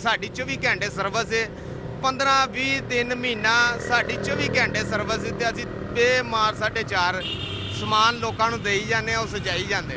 ਸਾਡੀ 24 ਘੰਟੇ ਸਰਵਿਸ ਹੈ 15-20 ਦਿਨ ਮਹੀਨਾ ਸਾਡੀ 24 ਘੰਟੇ ਸਰਵਿਸ ਤੇ ਅਸੀਂ ਬੇਮਾਰ 4.5 ਸਮਾਨ ਲੋਕਾਂ ਨੂੰ ਦੇਈ ਜਾਂਦੇ ਆ ਉਹ ਸਜਾਈ ਜਾਂਦੇ।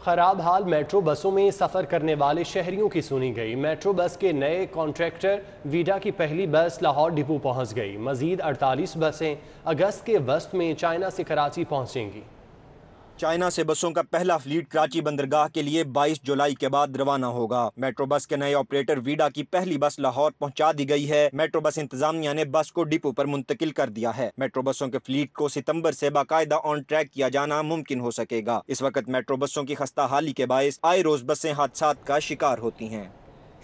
خراب حال میٹرو بسوں میں سفر کرنے والے شہریوں کی سنی گئی۔ میٹرو بس کے نئے کانٹریکٹر ویڈا کی پہلی بس لاہور ڈپو پہنچ گئی۔ مزید 48 بسیں اگست کے وسط میں چائنا سے کراچی پہنچیں گی۔ چائنا سے بسوں کا پہلا فلیٹ کراچی بندرگاہ کے لیے 22 جولائی کے بعد روانہ ہوگا۔ میٹرو بس کے نئے آپریٹر ویڈا کی پہلی بس لاہور پہنچا دی گئی ہے۔ میٹرو بس انتظامیہ نے بس کو ڈپو پر منتقل کر دیا ہے۔ میٹرو بسوں کے فلیٹ کو ستمبر سے باقاعدہ آن ٹریک کیا جانا ممکن ہو سکے گا۔ اس وقت میٹرو بسوں کی خستہ حالی کے باعث آئے روز بسیں حادثات کا شکار ہوتی ہیں۔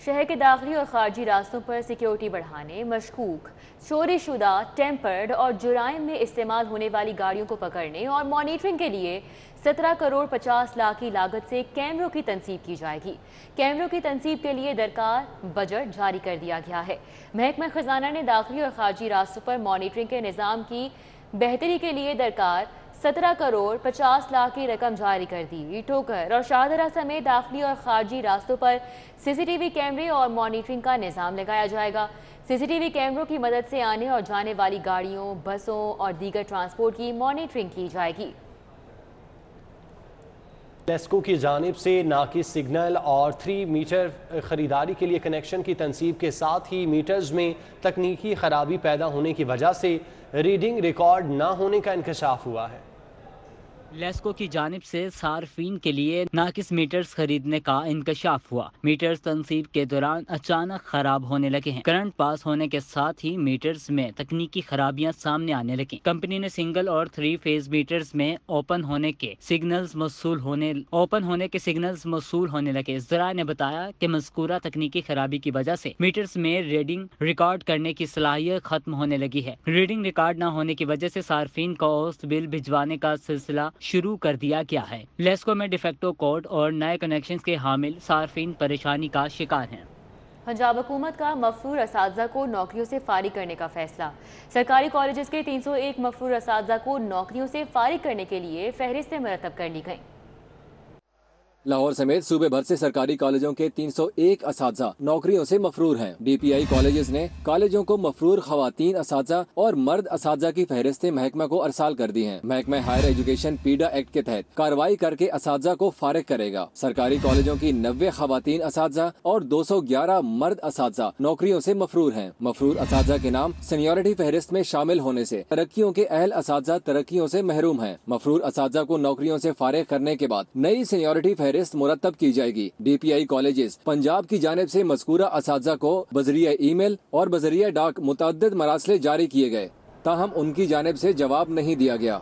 شہر کے داخلی اور خارجی راستوں پر سیکیورٹی بڑھانے، مشکوک، چوری شدہ، ٹیمپرڈ اور جرائم میں استعمال ہونے والی گاڑیوں کو پکڑنے اور مانیٹرنگ کے لیے 17 کروڑ 50 لاکھ کی لاگت سے کیمروں کی تنصیب کی جائے گی۔ کیمروں کی تنصیب کے لیے درکار بجٹ جاری کر دیا گیا ہے۔ محکمہ خزانہ نے داخلی اور خارجی راستوں پر مانیٹرنگ کے نظام کی بہتری کے لیے درکار 17 کروڑ 50 لاکھ کی رقم جاری کر دی۔ ٹھوکر اور شاہدرہ سمیت داخلی اور خارجی راستوں پر سی سی ٹی وی کیمرے اور مانیٹرنگ کا نظام لگایا جائے گا۔ سی سی ٹی وی کیمروں کی مدد سے آنے اور جانے والی گاڑیوں، بسوں اور دیگر ٹرانسپورٹ کی مانیٹرنگ کی جائے گی۔ لیسکو کی جانب سے ناقص سگنل اور 3 میٹر خریداری کے لیے کنیکشن کی تنصیب کے ساتھ ہی میٹرز میں تکنیکی خرابی پیدا ہونے کی وجہ سے ریڈنگ ریکارڈ نہ ہونے کا انکشاف ہوا ہے۔ لیسکو کی جانب سے صارفین کے لیے ناقص میٹرز خریدنے کا انکشاف ہوا۔ میٹرز تنصیب کے دوران اچانک خراب ہونے لگے ہیں۔ کرنٹ پاس ہونے کے ساتھ ہی میٹرز میں تکنیکی خرابیاں سامنے آنے لگیں۔ کمپنی نے سنگل اور 3 فیز میٹرز میں اوپن ہونے کے سگنلز موصول ہونے لگے۔ ذرائع نے بتایا کہ مذکورہ تکنیکی خرابی کی وجہ سے میٹرز میں ریڈنگ ریکارڈ کرنے کی صلاحیت ختم ہونے لگی ہے۔ ریڈنگ ریکارڈ نہ ہونے کی وجہ سے صارفین کو اوسط بل بھجوانے کا سلسلہ شروع کر دیا گیا ہے۔ لیسکو میں ڈیفیکٹو کوڈ اور نئے کنیکشنز کے حامل صارفین پریشانی کا شکار ہیں۔ پنجاب حکومت کا مفرور اساتذہ کو نوکریوں سے فارغ کرنے کا فیصلہ۔ سرکاری کالجز کے 301 مفرور اساتذہ کو نوکریوں سے فارغ کرنے کے لیے فہرستیں مرتب کر لی گئیں۔ لاہور سمیت صوبے بھر سے سرکاری کالجوں کے 301 اساتذہ نوکریوں سے مفرور ہیں۔ ڈی پی آئی کالجز نے کالجوں کو مفرور خواتین اساتذہ اور مرد اساتذہ کی فہرستیں محکمہ کو ارسال کر دی ہیں۔ محکمہ ہائر ایجوکیشن پیڈا ایکٹ کے تحت کارروائی کر کے اساتذہ کو فارغ کرے گا۔ سرکاری کالجوں کی 90 خواتین اساتذہ اور 211 مرد اساتذہ نوکریوں سے مفرور ہیں۔ مفرور اساتذہ کے نام سینیورٹی فہرست میں شامل ہونے سے ترقیوں کے اہل اساتذہ ترقیوں سے محروم ہیں۔ مفرور اساتذہ کو نوکریوں سے فارغ کرنے کے بعد نئی سینیورٹی فہرست مرتب کی جائے گی۔ ڈی پی آئی کالجز پنجاب کی جانب سے مذکورہ اساتذہ کو بذریعہ ای میل اور بذریعہ ڈاک متعدد مراسلے جاری کیے گئے، تاہم ان کی جانب سے جواب نہیں دیا گیا۔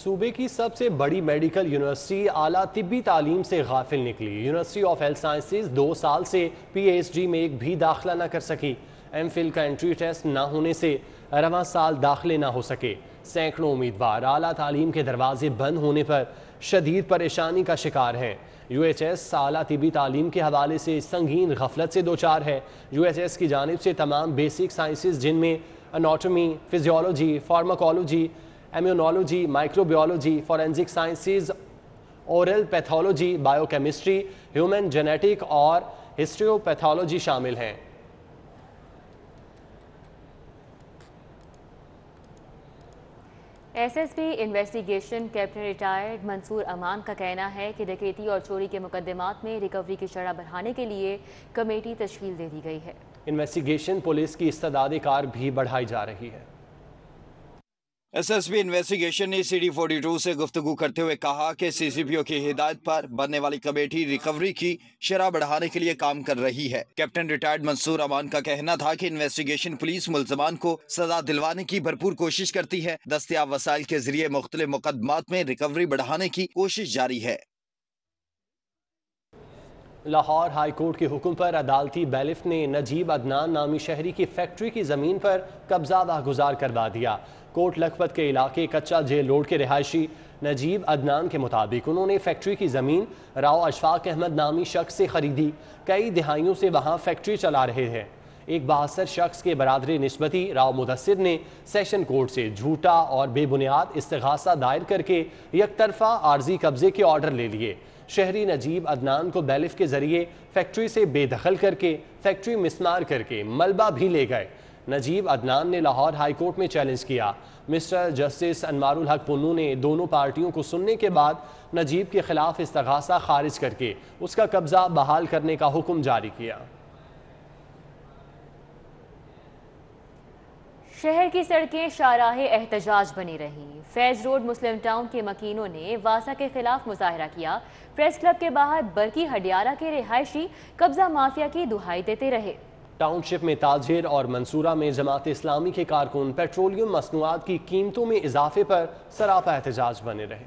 صوبے کی سب سے بڑی میڈیکل یونیورسٹی اعلیٰ طبی تعلیم سے غافل نکلی۔ یونیورسٹی آف ہیلتھ سائنسز 2 سال سے پی ایچ ڈی میں ایک بھی داخلہ نہ کر سکی۔ ایم فل کا انٹری ٹیسٹ نہ ہونے سے رواں سال داخلے نہ ہو سکے۔ سینکڑوں امیدوار اعلیٰ تعلیم کے دروازے بند ہونے پر شدید پریشانی کا شکار ہیں۔ یو ایچ ایس اعلیٰ طبی تعلیم کے حوالے سے سنگین غفلت سے دوچار ہے۔ یو ایچ ایس کی جانب سے تمام بیسک سائنسز جن میں anatomy, physiology, pharmacology, immunology, microbiology, forensic sciences, oral pathology, biochemistry, human genetic اور ہسٹریوپیتھولوجی شامل ہیں۔ S S P investigation captain retired Mansoor Aman کا کہنا ہے کہ ڈکیتی اور چوری کے مقدمات میں ریکوری کی شرح بڑھانے کے لیے کمیٹی تشکیل دے دی گئی ہے۔ انویسٹیگیشن پولیس کی استعداد کار بھی بڑھائی جا رہی ہے۔ ایس ایس پی انویسٹیگیشن نے سی ڈی 42 سے گفتگو کرتے ہوئے کہا کہ سی سی پی او کی ہدایت پر بننے والی کمیٹی ریکوری کی شرح بڑھانے کے لیے کام کر رہی ہے۔ کیپٹن ریٹائرڈ منصور امان کا کہنا تھا کہ انویسٹیگیشن پولیس ملزمان کو سزا دلوانے کی بھرپور کوشش کرتی ہے۔ دستیاب وسائل کے ذریعے مختلف مقدمات میں ریکوری بڑھانے کی کوشش جاری ہے۔ لاہور ہائی کورٹ کے حکم پر عدالتی بیلف نے نجیب عدنان نامی شہری کی فیکٹری کی زمین پر قبضہ واگزار کروا دیا۔ کوٹ لکھپت کے علاقے کچا جیل روڈ کے رہائشی نجیب عدنان کے مطابق انہوں نے فیکٹری کی زمین راؤ اشفاق احمد نامی شخص سے خریدی۔ کئی دہائیوں سے وہاں فیکٹری چلا رہے ہیں۔ ایک 72 شخص کے برادر نسبتی راؤ مدثر نے سیشن کورٹ سے جھوٹا اور بے بنیاد استغاثہ دائر کر کے یک طرفہ عارضی قبضے کے آرڈر لے لیے۔ شہری نجیب عدنان کو بیلف کے ذریعے فیکٹری سے بے دخل کر کے فیکٹری مسمار کر کے ملبہ بھی لے گئے۔ نجیب عدنان نے لاہور ہائی کورٹ میں چیلنج کیا۔ مسٹر جسٹس انوار الحق پنو نے دونوں پارٹیوں کو سننے کے بعد نجیب کے خلاف استغاثہ خارج کر کے اس کا قبضہ بحال کرنے کا حکم جاری کیا۔ شہر کی سڑکیں شاہراہ احتجاج بنی رہی۔ فیض روڈ مسلم ٹاؤن کے مکینوں نے واسا کے خلاف مظاہرہ کیا۔ پریس کلب کے باہر برقی ہڈیارہ کے رہائشی قبضہ مافیا کی دہائی دیتے رہے۔ ٹاؤن شپ میں تاجر اور منصورہ میں جماعت اسلامی کے کارکن پیٹرولیم مصنوعات کی قیمتوں میں اضافے پر سراپا احتجاج بنے رہے۔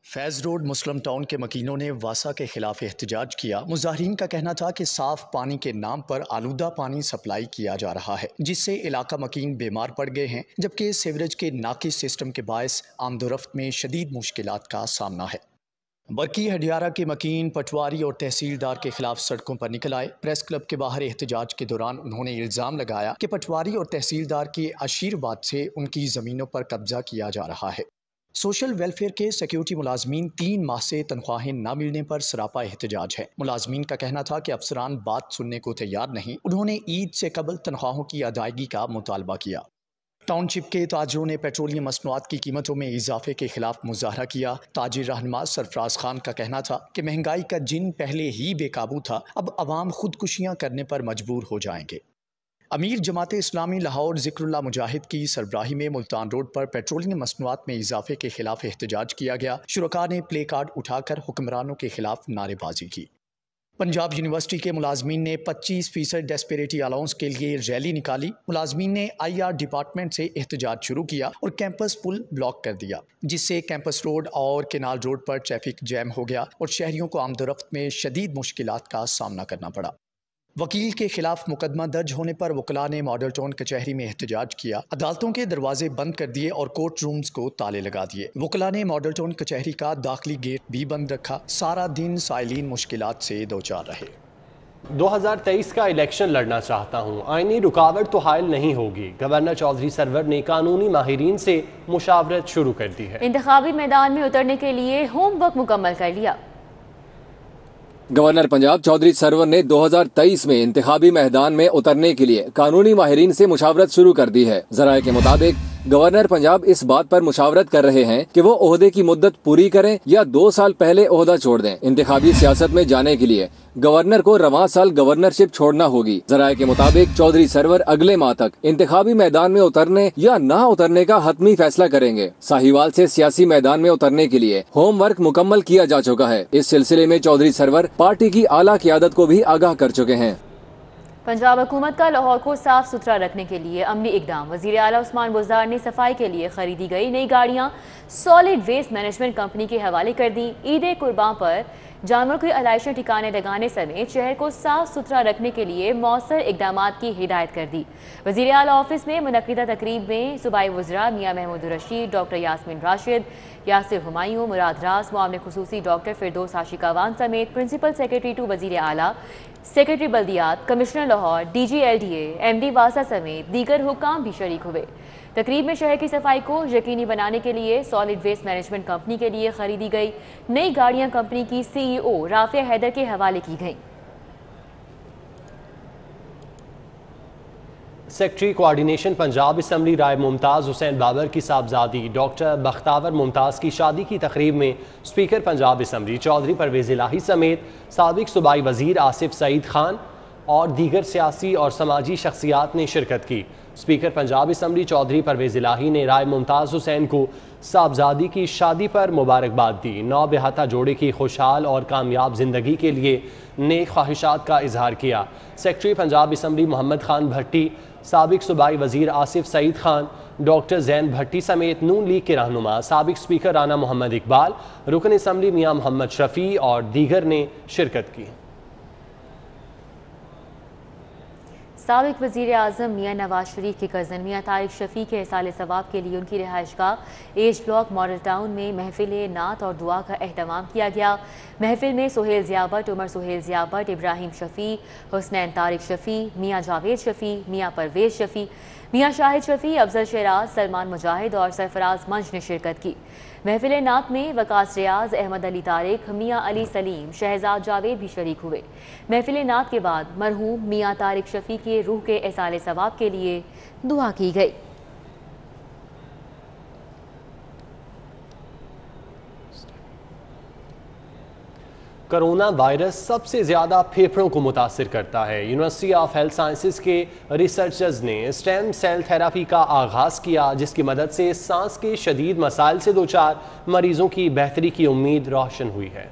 فیض روڈ مسلم ٹاؤن کے مکینوں نے واسا کے خلاف احتجاج کیا۔ مظاہرین کا کہنا تھا کہ صاف پانی کے نام پر آلودہ پانی سپلائی کیا جا رہا ہے، جس سے علاقہ مکین بیمار پڑ گئے ہیں، جبکہ سیوریج کے ناقص سسٹم کے باعث آمد و رفت میں شدید مشکلات کا سامنا ہے۔ برقی ہڈیارہ کے مکین پٹواری اور تحصیلدار کے خلاف سڑکوں پر نکل آئے۔ پریس کلب کے باہر احتجاج کے دوران انہوں نے الزام لگایا کہ پٹواری اور تحصیلدار کے آشیرواد سے ان کی زمینوں پر قبضہ کیا جا رہا ہے۔ سوشل ویلفیئر کے سیکیورٹی ملازمین 3 ماہ سے تنخواہیں نہ ملنے پر سراپا احتجاج ہے۔ ملازمین کا کہنا تھا کہ افسران بات سننے کو تیار نہیں۔ انہوں نے عید سے قبل تنخواہوں کی ادائیگی کا مطالبہ کیا۔ ٹاؤن شپ کے تاجروں نے پیٹرولیم مصنوعات کی قیمتوں میں اضافے کے خلاف مظاہرہ کیا۔ تاجر رہنما سرفراز خان کا کہنا تھا کہ مہنگائی کا جن پہلے ہی بے قابو تھا، اب عوام خودکشیاں کرنے پر مجبور ہو جائیں گے۔ امیر جماعت اسلامی لاہور ذکر اللہ مجاہد کی سربراہی میں ملتان روڈ پر پیٹرولیم مصنوعات میں اضافے کے خلاف احتجاج کیا گیا۔ شرکاء نے پلے کارڈ اٹھا کر حکمرانوں کے خلاف نعرے بازی کی۔ پنجاب یونیورسٹی کے ملازمین نے 25% ڈیسپیریٹی الاؤنس کے لیے ریلی نکالی۔ ملازمین نے IR ڈپارٹمنٹ سے احتجاج شروع کیا اور کیمپس پل بلاک کر دیا، جس سے کیمپس روڈ اور کینال روڈ پر ٹریفک جیم ہو گیا اور شہریوں کو آمد و رفت میں شدید مشکلات کا سامنا کرنا پڑا۔ وکیل کے خلاف مقدمہ درج ہونے پر وکلاء نے ماڈل ٹاؤن کچہری میں احتجاج کیا۔ عدالتوں کے دروازے بند کر دیے اور کورٹ رومز کو تالے لگا دیے۔ وکلاء نے ماڈل ٹاؤن کچہری کا داخلی گیٹ بھی بند رکھا۔ سارا دن سائلین مشکلات سے دوچار رہے۔ 2023 کا الیکشن لڑنا چاہتا ہوں، آئینی رکاوٹ تو حائل نہیں ہوگی۔ گورنر چودھری سرور نے قانونی ماہرین سے مشاورت شروع کر دی ہے۔ انتخابی میدان میں اترنے کے لیے ہوم ورک مکمل کر لیا۔ گورنر پنجاب چودھری سرور نے 2023 میں انتخابی میدان میں اترنے کے لیے قانونی ماہرین سے مشاورت شروع کر دی ہے۔ ذرائع کے مطابق گورنر پنجاب اس بات پر مشاورت کر رہے ہیں کہ وہ عہدے کی مدت پوری کریں یا 2 سال پہلے عہدہ چھوڑ دیں۔ انتخابی سیاست میں جانے کے لیے گورنر کو رواں سال گورنرشپ چھوڑنا ہوگی۔ ذرائع کے مطابق چودھری سرور اگلے ماہ تک انتخابی میدان میں اترنے یا نہ اترنے کا حتمی فیصلہ کریں گے۔ ساہیوال سے سیاسی میدان میں اترنے کے لیے ہوم ورک مکمل کیا جا چکا ہے۔ اس سلسلے میں چودھری سرور پارٹی کی اعلیٰ قیادت کو بھی آگاہ کر چکے ہیں۔ پنجاب حکومت کا لاہور کو صاف ستھرا رکھنے کے لیے عملی اقدام۔ وزیر اعلیٰ عثمان بزدار نے صفائی کے لیے خریدی گئی نئی گاڑیاں سالڈ ویسٹ مینجمنٹ کمپنی کے حوالے کر دی۔ عید قربان پر جانوروں کی علائشیں ٹھکانے لگانے سمیت شہر کو صاف ستھرا رکھنے کے لیے مؤثر اقدامات کی ہدایت کر دی۔ وزیر اعلیٰ آفس میں منعقدہ تقریب میں صوبائی وزراء میاں محمود الرشید، ڈاکٹر یاسمین راشد، یاسر ہمایوں، مراد راز، معاون خصوصی ڈاکٹر فردوس عاشقاوان سمیت پرنسپل سیکرٹری ٹو وزیر اعلیٰ، سیکرٹری بلدیات، commissioner Lahore, DG LDA، MD واسا سمیت دیگر حکام بھی شریک ہوئے۔ تقریب میں شہر کی صفائی کو یقینی بنانے کے لیے سالڈ ویسٹ مینجمنٹ کمپنی کے لیے خریدی گئی نئی گاڑیاں کمپنی کی CEO رافع حیدر کے حوالے کی گئیں۔ سیکرٹری کوارڈینیشن پنجاب اسمبلی رائے ممتاز حسین بابر کی صاحبزادی ڈاکٹر بختاور ممتاز کی شادی کی تقریب میں اسپیکر پنجاب اسمبلی چودھری پرویز الہی سمیت سابق صوبائی وزیر آصف سعید خان اور دیگر سیاسی اور سماجی شخصیات نے شرکت کی۔ اسپیکر پنجاب اسمبلی چودھری پرویز الہی نے رائے ممتاز حسین کو صاحبزادی کی شادی پر مبارکباد دی۔ نو بہتہ جوڑے کی خوشحال اور کامیاب زندگی کے لیے نیک خواہشات کا اظہار کیا۔ سیکرٹری پنجاب اسمبلی محمد خان بھٹی، سابق صوبائی وزیر آصف سعید خان، ڈاکٹر زین بھٹی سمیت نون لیگ کے رہنما، سابق اسپیکر رانا محمد اقبال، رکن اسمبلی میاں محمد شفیع اور دیگر نے شرکت کی۔ سابق وزیر اعظم میاں نواز شریف کے کزن میاں طارق شفیع کے احصال ثواب کے لیے ان کی رہائش گاہ ایج بلاک ماڈل ٹاؤن میں محفل نعت اور دعا کا اہتمام کیا گیا۔ محفل میں سہیل ضیاء بٹ، عمر سہیل ضیاء بٹ، ابراہیم شفیع، حسنین طارق شفیع، میاں جاوید شفیع، میاں پرویز شفیع، میاں شاہد شفیع، افضل شیراز، سلمان مجاہد اور سرفراز منج نے شرکت کی۔ محفل نعت میں وقاص ریاض، احمد علی طارق، میاں علی سلیم، شہزاد جاوید بھی شریک ہوئے۔ محفل نعت کے بعد مرحوم میاں طارق شفیع کی روح کے ایصال ثواب کے لیے دعا کی گئی۔ کرونا وائرس سب سے زیادہ پھیپھڑوں کو متاثر کرتا ہے۔ یونیورسٹی آف ہیلتھ سائنسز کے ریسرچرز نے اسٹیم سیل تھراپی کا آغاز کیا، جس کی مدد سے سانس کے شدید مسائل سے دوچار مریضوں کی بہتری کی امید روشن ہوئی ہے۔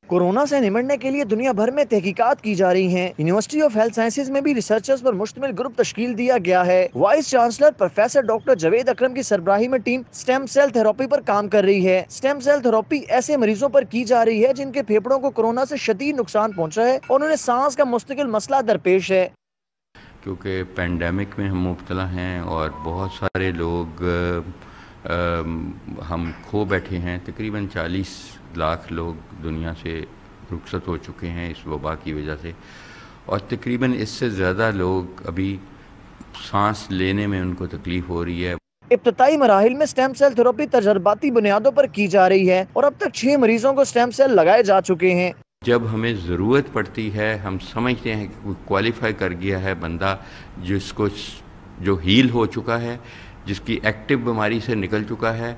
کورونا سے نمٹنے کے لیے دنیا بھر میں تحقیقات کی جا رہی ہیں۔ یونیورسٹی آف ہیلتھ سائنسز میں بھی ریسرچرز پر مشتمل گروپ تشکیل دیا گیا ہے۔ Vice chancellor professor doctor Javed Akram کی سربراہی میں ٹیم اسٹیم سیل تھراپی پر کام کر رہی ہے۔ اسٹیم سیل تھراپی ایسے مریضوں پر کی جا رہی ہے جن کے پھیپھڑوں کو کورونا سے شدید نقصان پہنچا ہے اور انہیں سانس کا مستقل مسئلہ درپیش ہے۔ کیونکہ پینڈیمک میں ہم مبتلا ہیں اور بہت سارے لوگ ہم کھو بیٹھے ہیں، تقریباً 40 لاکھ لوگ دنیا سے رخصت ہو چکے ہیں اس وبا کی وجہ سے، اور تقریباً اس سے زیادہ لوگ ابھی سانس لینے میں ان کو تکلیف ہو رہی ہے۔ ابتدائی مراحل میں اسٹیم سیل تھراپی تجرباتی بنیادوں پر کی جا رہی ہے اور اب تک 6 مریضوں کو اسٹیم سیل لگائے جا چکے ہیں۔ جب ہمیں ضرورت پڑتی ہے، ہم سمجھتے ہیں کہ کوئی کوالیفائی کر گیا ہے بندہ جس کو جو ہیل ہو چکا ہے، جس کی ایکٹیو بیماری سے نکل چکا ہے،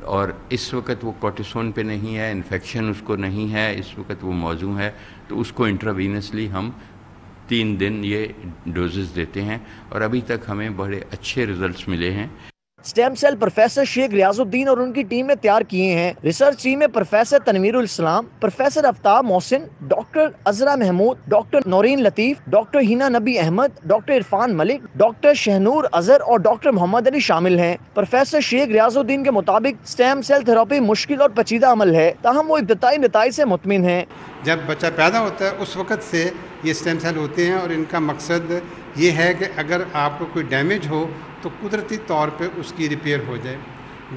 اور اس وقت وہ کورٹیسون پہ نہیں ہے، انفیکشن اس کو نہیں ہے، اس وقت وہ موزوں ہے، تو اس کو انٹراوینسلی ہم 3 دن یہ ڈوزز دیتے ہیں اور ابھی تک ہمیں بڑے اچھے ریزلٹس ملے ہیں۔ اسٹیم سیل پروفیسر شیخ ریاض الدین اور ان کی ٹیم نے تیار کیے ہیں۔ ریسرچ ٹیم میں پروفیسر تنویر الاسلام، پروفیسر آفتاب محسن، ڈاکٹر عذرا محمود، ڈاکٹر نورین لطیف، ڈاکٹر ہینا نبی احمد، ڈاکٹر عرفان ملک، ڈاکٹر شہنور اظہر اور ڈاکٹر محمد علی شامل ہیں۔ پروفیسر شیخ ریاض الدین کے مطابق اسٹیم سیل تھراپی مشکل اور پیچیدہ عمل ہے، تاہم وہ ابتدائی نتائج سے مطمئن ہیں۔ جب بچہ پیدا ہوتا ہے اس وقت سے یہ اسٹیم سیل ہوتے ہیں اور ان کا مقصد یہ ہے کہ اگر آپ کو کوئی ڈیمیج ہو تو قدرتی طور پہ اس کی ریپیئر ہو جائے۔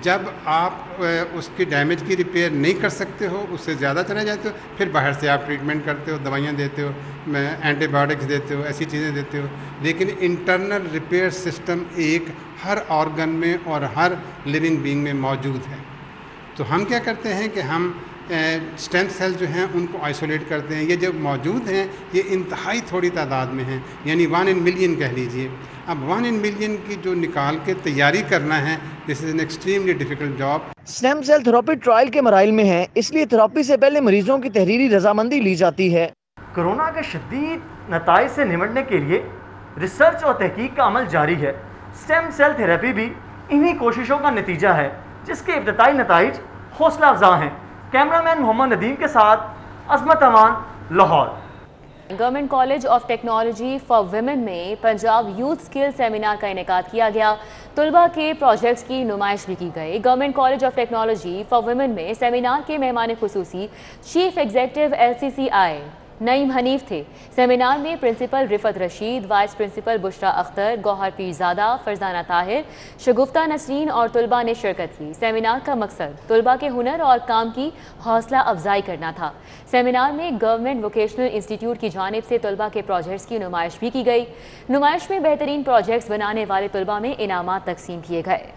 جب آپ اس کی ڈیمیج کی ریپیئر نہیں کر سکتے ہو، اس سے زیادہ چلے جاتے ہو، پھر باہر سے آپ ٹریٹمنٹ کرتے ہو، دوائیاں دیتے ہو، اینٹی بایوٹکس دیتے ہو، ایسی چیزیں دیتے ہو، لیکن انٹرنل ریپیئر سسٹم ایک ہر آرگن میں اور ہر لیونگ بینگ میں موجود ہے۔ تو ہم کیا کرتے ہیں کہ ہم اسٹیم سیل جو ہیں ان کو آئسولیٹ کرتے ہیں۔ یہ جو موجود ہیں یہ انتہائی تھوڑی تعداد میں ہیں، یعنی 1 in million کہہ لیجئے۔ اب 1 in million کی جو نکال کے تیاری کرنا ہے، this is an extremely difficult job. Stem cell therapy trial کے مراحل میں ہے، اس لیے تھراپی سے پہلے مریضوں کی تحریری رضامندی لی جاتی ہے۔ کورونا کے شدید نتائج سے نمٹنے کے لیے ریسرچ اور تحقیق کا عمل جاری ہے۔ اسٹیم سیل تھراپی بھی انہی کوششوں کا نتیجہ ہے، جس کے ابتدائی نتائج حوصلہ افزا ہیں۔ کیمرامین محمد ندیم کے ساتھ عظمت امان، Lahore. Government college of technology for women میں پنجاب یوتھ سکل سیمینار کا انعقاد کیا گیا۔ طلبہ کے پروجیکٹس کی نمائش بھی کی گئی۔ Government college of technology for women میں سیمینار کے مہمان خصوصی چیف ایگزیکٹو LCCI نعیم حنیف تھے۔ سیمینار میں پرنسپل رفت رشید، وائس پرنسپل بشرا اختر، گوہر پیرزادہ، فرزانہ طاہر، شگفتہ نسرین اور طلبہ نے شرکت کی۔ سیمینار کا مقصد طلبہ کے ہنر اور کام کی حوصلہ افزائی کرنا تھا۔ سیمینار میں گورنمنٹ ووکیشنل انسٹیٹیوٹ کی جانب سے طلبہ کے پروجیکٹس کی نمائش بھی کی گئی۔ نمائش میں بہترین پروجیکٹس بنانے والے طلبہ میں انعامات تقسیم کیے گئے۔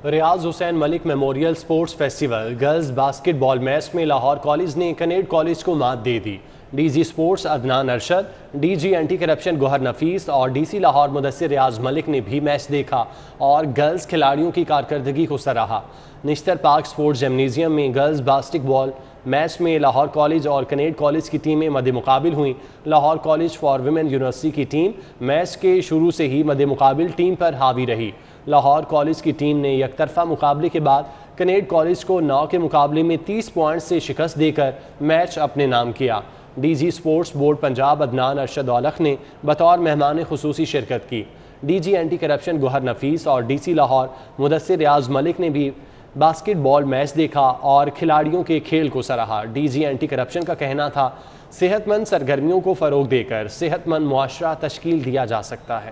Riaz Hussain Malik memorial sports festival girls basketball match میں لاہور کالج نے کنیڈ کالج کو مات دے دی۔ D G sports Adnan Arshad, D G anti corruption Gohar Nafees اور ڈی سی لاہور مدثر ریاض ملک نے بھی میچ دیکھا اور گرلز کھلاڑیوں کی کارکردگی کو سراہا۔ نشتر پارک سپورٹس جمنیزیم میں گرلز باسکٹ بال میچ میں لاہور کالج اور کنیڈ کالج کی ٹیمیں مد مقابل ہوئیں۔ Lahore college for women university کی ٹیم میچ کے شروع سے ہی مد مقابل ٹیم پر حاوی رہی۔ لاہور کالج کی ٹیم نے یک طرفہ مقابلے کے بعد کنیڈ کالج کو 9 کے مقابلے میں 30 پوائنٹ سے شکست دے کر میچ اپنے نام کیا۔ D G sports board Punjab Adnan Arshad Aulakh نے بطور مہمان خصوصی شرکت کی۔ D G anti corruption Gohar Nafees اور ڈی سی لاہور مدثر ریاض ملک نے بھی باسکٹ بال میچ دیکھا اور کھلاڑیوں کے کھیل کو سراہا۔ ڈی جی اینٹی کرپشن کا کہنا تھا، صحت مند سرگرمیوں کو فروغ دے کر صحت مند معاشرہ تشکیل دیا جا سکتا ہے۔